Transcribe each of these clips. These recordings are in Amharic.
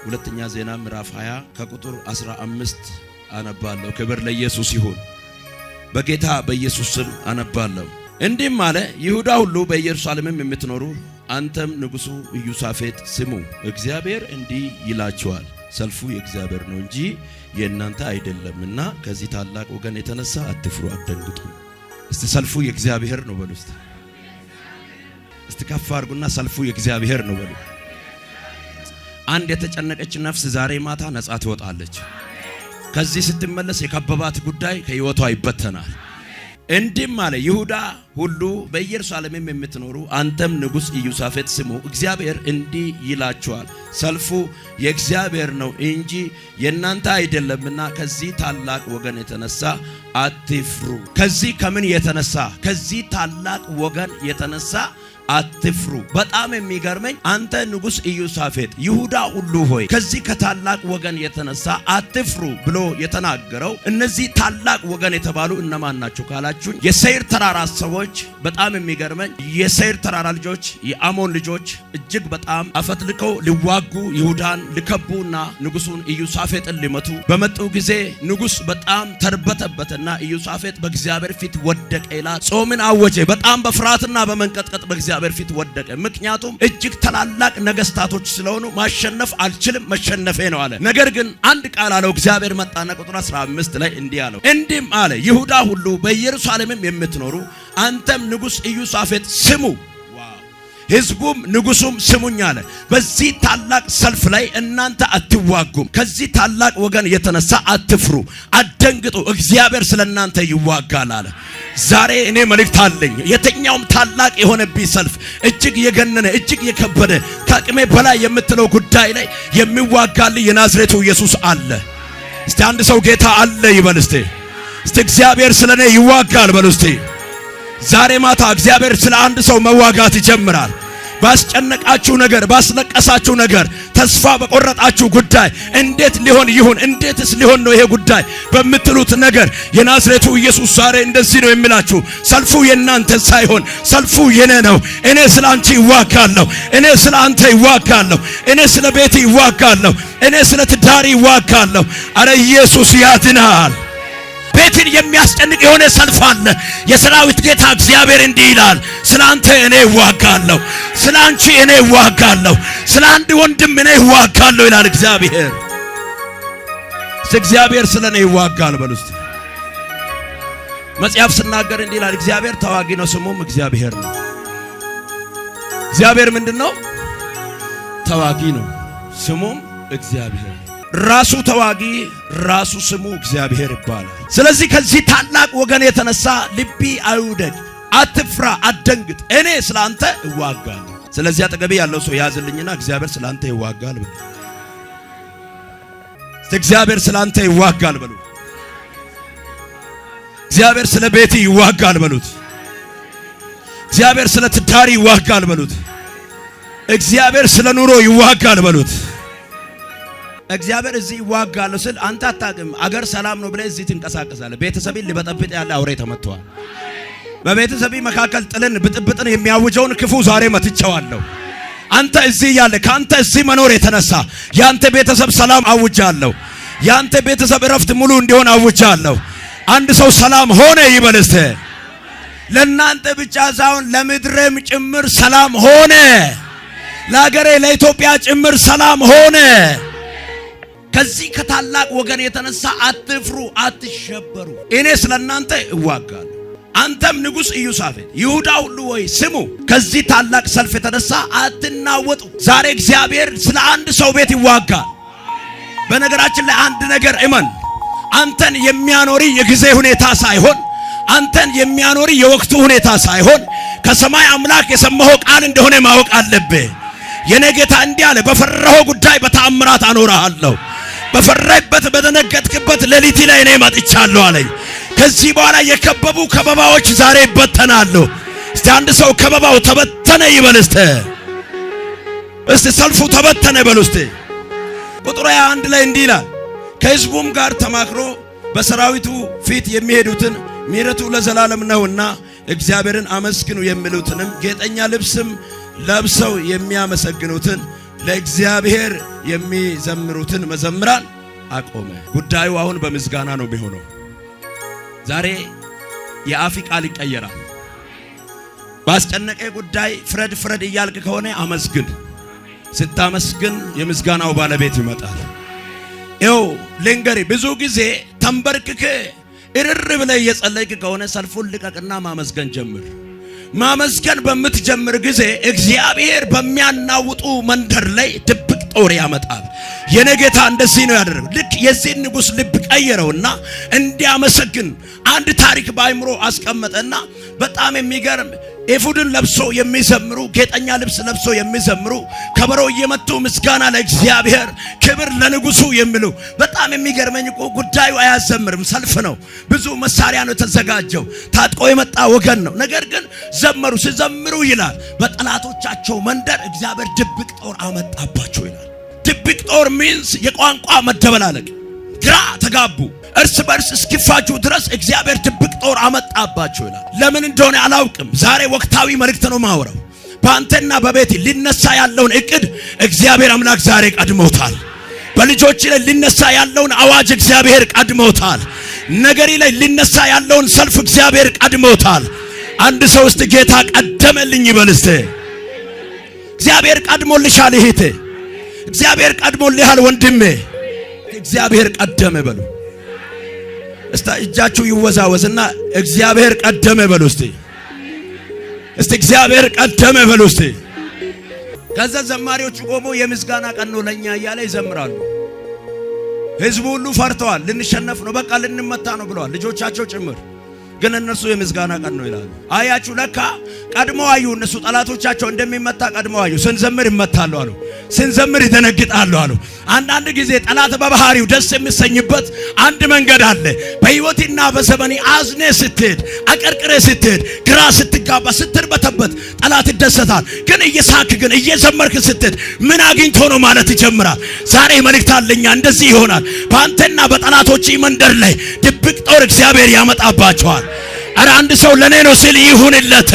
ሁለተኛ ዜና ምዕራፍ 20 ከቁጥር 15 አነባለሁ። ክብር ለኢየሱስ ይሁን። በጌታ በኢየሱስ ስም አነባለሁ። እንዲህም አለ፣ ይሁዳ ሁሉ በኢየሩሳሌምም የምትኖሩ አንተም ንጉሡ ኢዮሳፍጥ ስሙ፣ እግዚአብሔር እንዲህ ይላችኋል፣ ሰልፉ የእግዚአብሔር ነው እንጂ የእናንተ አይደለምና ከዚህ ታላቅ ወገን የተነሳ አትፍሩ፣ አትደንግጡ። እስቲ ሰልፉ የእግዚአብሔር ነው በሉ። እስቲ ከፍ አድርጉና ሰልፉ የእግዚአብሔር ነው በሉ። አንድ የተጨነቀች ነፍስ ዛሬ ማታ ነጻ ትወጣለች። ከዚህ ስትመለስ የከበባት ጉዳይ ከህይወቷ ይበተናል። እንዲህም አለ፣ ይሁዳ ሁሉ በኢየሩሳሌምም የምትኖሩ አንተም ንጉሥ ኢዮሳፍጥ ስሙ፣ እግዚአብሔር እንዲህ ይላችኋል፣ ሰልፉ የእግዚአብሔር ነው እንጂ የእናንተ አይደለምና ከዚህ ታላቅ ወገን የተነሳ አትፍሩ። ከዚህ ከምን የተነሳ? ከዚህ ታላቅ ወገን የተነሳ አትፍሩ። በጣም የሚገርመኝ አንተ ንጉሥ ኢዮሳፍጥ ይሁዳ ሁሉ ሆይ ከዚህ ከታላቅ ወገን የተነሳ አትፍሩ ብሎ የተናገረው እነዚህ ታላቅ ወገን የተባሉ እነማን ናቸው ካላችሁኝ፣ የሴይር ተራራ ሰዎች። በጣም የሚገርመኝ የሴይር ተራራ ልጆች የአሞን ልጆች እጅግ በጣም አፈትልከው ሊዋጉ ይሁዳን ሊከቡና ንጉሡን ኢዮሳፍጥን ሊመቱ በመጡ ጊዜ ንጉሥ በጣም ተርበተበተና ኢዮሳፍጥ በእግዚአብሔር ፊት ወደቀ ይላል። ጾምን አወጀ። በጣም በፍርሃትና በመንቀጥቀጥ በእግዚአብሔር ፊት ወደቀ። ምክንያቱም እጅግ ታላላቅ ነገስታቶች ስለሆኑ ማሸነፍ አልችልም፣ መሸነፌ ነው አለ። ነገር ግን አንድ ቃል አለው እግዚአብሔር። መጣና ቁጥር 15 ላይ እንዲህ አለው፣ እንዲህም አለ፣ ይሁዳ ሁሉ በኢየሩሳሌምም የምትኖሩ አንተም ንጉሥ ኢዮሳፍጥ ስሙ፣ ሕዝቡም ንጉሡም ስሙኝ አለ። በዚህ ታላቅ ሰልፍ ላይ እናንተ አትዋጉም። ከዚህ ታላቅ ወገን የተነሳ አትፍሩ፣ አትደንግጡ፣ እግዚአብሔር ስለናንተ ይዋጋል አለ። ዛሬ እኔ መልእክት አለኝ። የትኛውም ታላቅ የሆነብኝ ሰልፍ እጅግ የገነነ እጅግ የከበደ ከአቅሜ በላይ የምትለው ጉዳይ ላይ የሚዋጋልኝ የናዝሬቱ ኢየሱስ አለ። እስቲ አንድ ሰው ጌታ አለ ይበል። እስቲ እግዚአብሔር ስለኔ ይዋጋል በሉ። እስቲ ዛሬ ማታ እግዚአብሔር ስለ አንድ ሰው መዋጋት ይጀምራል። ባስጨነቃችሁ ነገር፣ ባስለቀሳችሁ ነገር፣ ተስፋ በቆረጣችሁ ጉዳይ እንዴት ሊሆን ይሁን፣ እንዴትስ ሊሆን ነው ይሄ ጉዳይ በምትሉት ነገር የናዝሬቱ ኢየሱስ ዛሬ እንደዚህ ነው የሚላችሁ፣ ሰልፉ የናንተ ሳይሆን ሰልፉ የኔ ነው። እኔ ስለ አንቺ ይዋጋለሁ፣ እኔ ስለ አንተ ይዋጋለሁ፣ እኔ ስለ ቤት ይዋጋለሁ፣ እኔ ስለ ትዳሪ ይዋጋለሁ። አረ ኢየሱስ ያድናል። ቤትን የሚያስጨንቅ የሆነ ሰልፍ አለ። የሰራዊት ጌታ እግዚአብሔር እንዲህ ይላል፣ ስለ አንተ እኔ ይዋጋለሁ፣ ስለ አንቺ እኔ ይዋጋለሁ፣ ስለ አንድ ወንድም እኔ ይዋጋለሁ ይላል እግዚአብሔር። እግዚአብሔር ስለ እኔ ይዋጋል በሉ። መጽሐፍ ሲናገር እንዲህ ይላል፣ እግዚአብሔር ተዋጊ ነው፣ ስሙም እግዚአብሔር ነው። እግዚአብሔር ምንድነው? ተዋጊ ነው፣ ስሙም እግዚአብሔር። ራሱ ተዋጊ፣ ራሱ ስሙ እግዚአብሔር ይባላል። ስለዚህ ከዚህ ታላቅ ወገን የተነሳ ልቢ አይውደድ፣ አትፍራ፣ አትደንግጥ፣ እኔ ስላንተ እዋጋለሁ። ስለዚህ አጠገቤ ያለው ሰው ያዝልኝና እግዚአብሔር ስላንተ ይዋጋል በሉ። እግዚአብሔር ስላንተ ይዋጋል በሉ። እግዚአብሔር ስለ ቤት ይዋጋል በሉት። እግዚአብሔር ስለ ትዳሪ ይዋጋል በሉት። እግዚአብሔር ስለ ኑሮ ይዋጋል በሉት። እግዚአብሔር እዚህ ይዋጋል ስል አንተ አታውቅም። አገር ሰላም ነው ብለህ እዚህ ትንቀሳቀሳለህ። ቤተሰብን ሊበጠብጥ ያለ አውሬ ተመቷል። በቤተሰብ መካከል ጥልን ብጥብጥን የሚያውጀውን ክፉ ዛሬ መትቼዋለሁ። አንተ እዚህ ያለ ካንተ እዚህ መኖር የተነሳ ያንተ ቤተሰብ ሰላም አውጃለሁ። ያንተ ቤተሰብ እረፍት ሙሉ እንዲሆን አውጃለሁ። አንድ ሰው ሰላም ሆነ ይበል እስቲ። ለናንተ ብቻ ሳይሆን ለምድርም ጭምር ሰላም ሆነ። ለሀገሬ ለኢትዮጵያ ጭምር ሰላም ሆነ። ከዚህ ከታላቅ ወገን የተነሳ አትፍሩ፣ አትሸበሩ፣ እኔ ስለናንተ እዋጋለሁ። አንተም ንጉሥ ኢዮሳፍጥ ይሁዳ ሁሉ ወይ ስሙ፣ ከዚህ ታላቅ ሰልፍ የተነሳ አትናወጡ። ዛሬ እግዚአብሔር ስለ አንድ ሰው ቤት ይዋጋል። በነገራችን ላይ አንድ ነገር እመን፣ አንተን የሚያኖሪ የጊዜ ሁኔታ ሳይሆን፣ አንተን የሚያኖሪ የወቅቱ ሁኔታ ሳይሆን ከሰማይ አምላክ የሰማኸው ቃል እንደሆነ ማወቅ አለብህ። የኔ ጌታ እንዲህ አለ፣ በፈራኸው ጉዳይ በተአምራት አኖርሃለሁ፣ በፈራህበት በደነገጥክበት ሌሊት ላይ እኔ መጥቻለሁ አለኝ። ከዚህ በኋላ የከበቡ ከበባዎች ዛሬ ይበተናሉ። እስቲ አንድ ሰው ከበባው ተበተነ ይበል። እስቲ ሰልፉ ተበተነ በሉ። እስቲ ቁጥር 21 ላይ እንዲህ ይላል፣ ከሕዝቡም ጋር ተማክሮ በሰራዊቱ ፊት የሚሄዱትን ምሕረቱ ለዘላለም ነውና እግዚአብሔርን አመስግኑ የሚሉትንም ጌጠኛ ልብስም ለብሰው የሚያመሰግኑትን ለእግዚአብሔር የሚዘምሩትን መዘምራን አቆመ። ጉዳዩ አሁን በምስጋና ነው የሚሆነው። ዛሬ የአፍ ቃል ይቀየራል። ባስጨነቀ ጉዳይ ፍረድ እያልክ ከሆነ አመስግን። ስታመስግን የምስጋናው ባለቤት ይመጣል። ይኸው ልንገሪ፣ ብዙ ጊዜ ተንበርክከ እርር ብለህ እየጸለይክ ከሆነ ሰልፉን ልቀቅና ማመስገን ጀምር። ማመስገን በምትጀምር ጊዜ እግዚአብሔር በሚያናውጡ መንደር ላይ ድብቅ ጦር ያመጣል። የኔ ጌታ እንደዚህ ነው ያደረገው። ልክ የዚህ ንጉሥ ልብ ቀየረውና እንዲያመሰግን አንድ ታሪክ በአይምሮ አስቀመጠና በጣም የሚገርም ኤፉድን ለብሶ የሚዘምሩ ጌጠኛ ልብስ ለብሶ የሚዘምሩ ከበሮ እየመቱ ምስጋና ለእግዚአብሔር ክብር ለንጉሱ የሚሉ በጣም የሚገርመኝ እኮ ጉዳዩ አያዘምርም፣ ሰልፍ ነው። ብዙ መሳሪያ ነው ተዘጋጀው፣ ታጥቆ የመጣ ወገን ነው። ነገር ግን ዘመሩ። ሲዘምሩ ይላል በጠላቶቻቸው መንደር እግዚአብሔር ድብቅ ጦር አመጣባቸው ይላል። ድብቅ ጦር ሚንስ የቋንቋ መደበላለቅ፣ ግራ ተጋቡ። እርስ በርስ እስኪፋጁ ድረስ እግዚአብሔር ድብቅ ጦር አመጣባቸው ይላል። ለምን እንደሆነ አላውቅም። ዛሬ ወቅታዊ መልእክት ነው ማወራው። በአንተና በቤት ሊነሳ ያለውን እቅድ እግዚአብሔር አምላክ ዛሬ ቀድሞታል። በልጆች ላይ ሊነሳ ያለውን አዋጅ እግዚአብሔር ቀድሞታል። ነገሪ ላይ ሊነሳ ያለውን ሰልፍ እግዚአብሔር ቀድሞታል። አንድ ሰው እስቲ ጌታ ቀደመልኝ ይበል እስቲ። እግዚአብሔር ቀድሞልሻል እህቴ፣ እግዚአብሔር ቀድሞልሃል ወንድሜ። እግዚአብሔር ቀደመ በሉ እስቲ። እጃችሁ ይወዛወዝና እግዚአብሔር ቀደመ በሉ እስቲ። እስቲ እግዚአብሔር ቀደመ በሉ እስቲ። ከዛ ዘማሪዎቹ ቆሞ የምስጋና ቀን ነው ለኛ እያለ ይዘምራሉ። ህዝቡ ሁሉ ፈርተዋል። ልንሸነፍ ነው፣ በቃ ልንመታ ነው ብለዋል፣ ልጆቻቸው ጭምር። ግን እነሱ የምስጋና ቀን ነው ይላሉ። አያችሁ፣ ለካ ቀድሞ አዩ። እነሱ ጠላቶቻቸው እንደሚመታ ቀድሞ አዩ። ስንዘምር ይመታሉ አሉ፣ ስንዘምር ይደነግጣሉ አሉ። አንዳንድ ጊዜ ጠላት በባህሪው ደስ የሚሰኝበት አንድ መንገድ አለ። በህይወትና በዘመኔ አዝኔ ስትሄድ፣ አቀርቅሬ ስትሄድ፣ ግራ ስትጋባ፣ ስትርበተበት ጠላት ይደሰታል። ግን እየሳክ ግን እየዘመርክ ስትሄድ ምን አግኝቶ ነው ማለት ይጀምራል። ዛሬ መልእክት አለኛ፣ እንደዚህ ይሆናል። በአንተና በጠላቶች መንደር ላይ ድብቅ ጦር እግዚአብሔር ያመጣባቸዋል። አረ አንድ ሰው ለኔ ነው ሲል ይሁንለት፣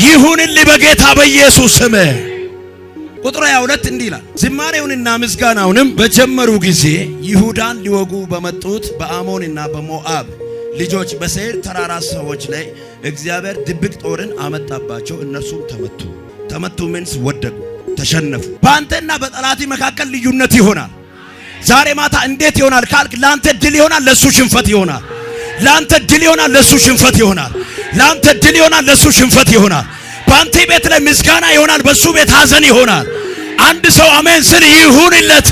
ይሁንልኝ በጌታ በኢየሱስ ስም። ቁጥር 22 እንዲህ ይላል፣ ዝማሬውንና ምስጋናውንም በጀመሩ ጊዜ ይሁዳን ሊወጉ በመጡት በአሞንና በሞዓብ ልጆች በሴይር ተራራ ሰዎች ላይ እግዚአብሔር ድብቅ ጦርን አመጣባቸው። እነርሱም ተመቱ ምንስ ወደቁ፣ ተሸነፉ። በአንተና በጠላቲ መካከል ልዩነት ይሆናል። ዛሬ ማታ እንዴት ይሆናል ካልክ፣ ላንተ ድል ይሆናል፣ ለሱ ሽንፈት ይሆናል። ላንተ ድል ይሆናል፣ ለሱ ሽንፈት ይሆናል። ላንተ ድል ይሆናል፣ ለሱ ሽንፈት ይሆናል። ባንተ ቤት ላይ ምስጋና ይሆናል፣ በሱ ቤት ሐዘን ይሆናል። አንድ ሰው አሜን ስል ይሁንለት።